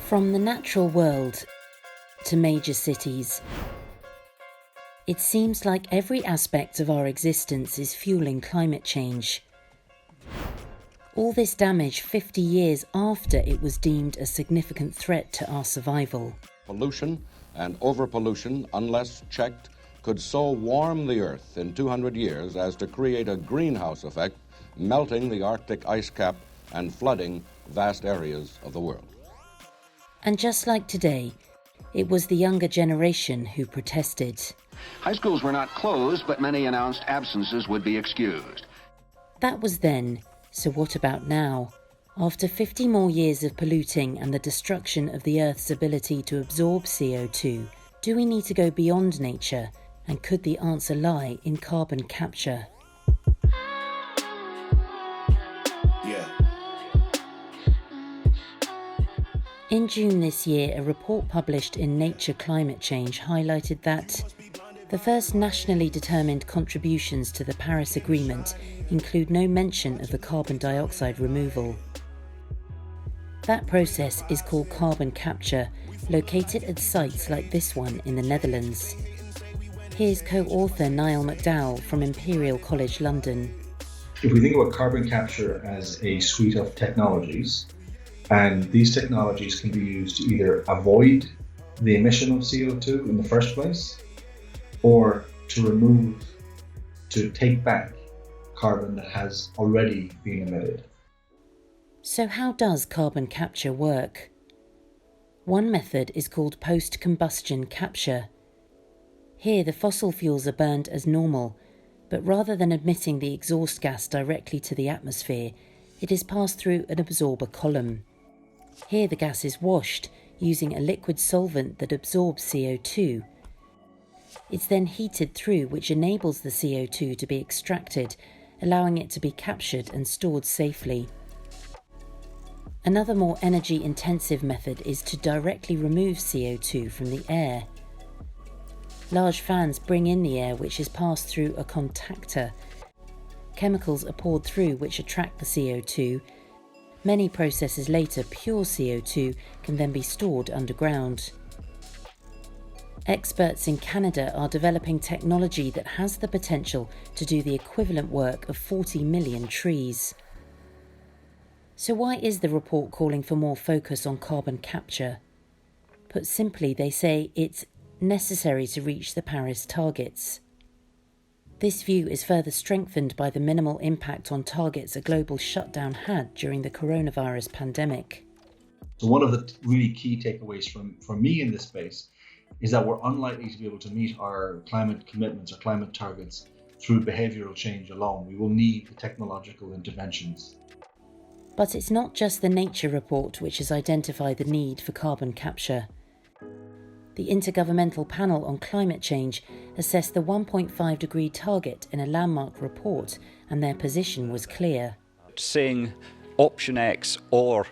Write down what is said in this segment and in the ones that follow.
From the natural world to major cities, it seems like every aspect of our existence is fueling climate change. All this damage 50 years after it was deemed a significant threat to our survival. Pollution and overpollution, unless checked, could so warm the Earth in 200 years as to create a greenhouse effect, melting the Arctic ice cap and flooding vast areas of the world. And just like today, it was the younger generation who protested. High schools were not closed, but many announced absences would be excused. That was then, so what about now? After 50 more years of polluting and the destruction of the Earth's ability to absorb CO2, do we need to go beyond nature? And could the answer lie in carbon capture? In June this year, a report published in Nature Climate Change highlighted that the first nationally determined contributions to the Paris Agreement include no mention of the carbon dioxide removal. That process is called carbon capture, located at sites like this one in the Netherlands. Here's co-author Niall Mac Dowell from Imperial College London. If we think about carbon capture as a suite of technologies, and these technologies can be used to either avoid the emission of CO2 in the first place, or to take back carbon that has already been emitted. So how does carbon capture work? One method is called post-combustion capture. Here the fossil fuels are burned as normal, but rather than emitting the exhaust gas directly to the atmosphere, it is passed through an absorber column. Here the gas is washed using a liquid solvent that absorbs CO2. It's then heated through, which enables the CO2 to be extracted, allowing it to be captured and stored safely. Another more energy-intensive method is to directly remove CO2 from the air. Large fans bring in the air, which is passed through a contactor. Chemicals are poured through which attract the CO2. Many processes later, pure CO2 can then be stored underground. Experts in Canada are developing technology that has the potential to do the equivalent work of 40 million trees. So why is the report calling for more focus on carbon capture? Put simply, they say it's necessary to reach the Paris targets. This view is further strengthened by the minimal impact on targets a global shutdown had during the coronavirus pandemic. So one of the really key takeaways from me in this space is that we're unlikely to be able to meet our climate commitments or climate targets through behavioural change alone. We will need the technological interventions. But it's not just the Nature report which has identified the need for carbon capture. The Intergovernmental Panel on Climate Change assessed the 1.5 degree target in a landmark report, and their position was clear. Saying option X or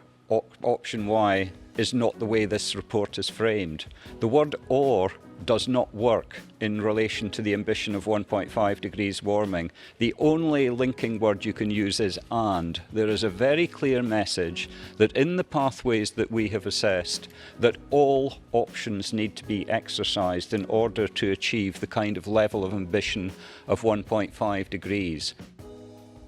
option Y is not the way this report is framed. The word or does not work in relation to the ambition of 1.5 degrees warming. The only linking word you can use is and. There is a very clear message that in the pathways that we have assessed, that all options need to be exercised in order to achieve the kind of level of ambition of 1.5 degrees.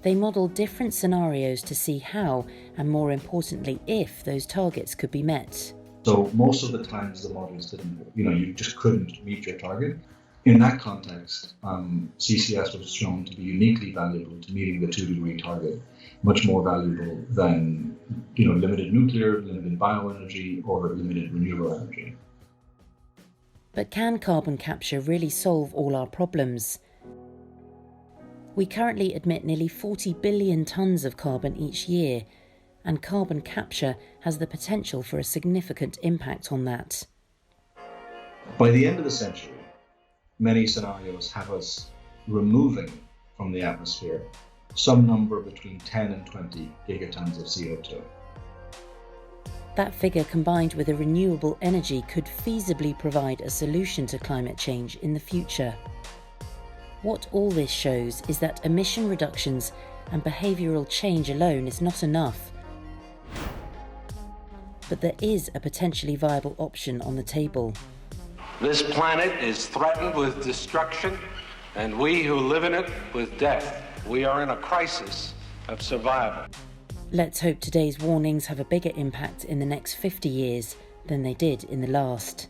They modelled different scenarios to see how, and more importantly, if those targets could be met. So most of the times the models didn't, you just couldn't meet your target. In that context, CCS was shown to be uniquely valuable to meeting the 2 degree target, much more valuable than, limited nuclear, limited bioenergy, or limited renewable energy. But can carbon capture really solve all our problems? We currently emit nearly 40 billion tonnes of carbon each year, and carbon capture has the potential for a significant impact on that. By the end of the century, many scenarios have us removing from the atmosphere some number between 10 and 20 gigatons of CO2. That figure, combined with a renewable energy, could feasibly provide a solution to climate change in the future. What all this shows is that emission reductions and behavioural change alone is not enough. but there is a potentially viable option on the table. This planet is threatened with destruction, and we who live in it with death. We are in a crisis of survival. Let's hope today's warnings have a bigger impact in the next 50 years than they did in the last.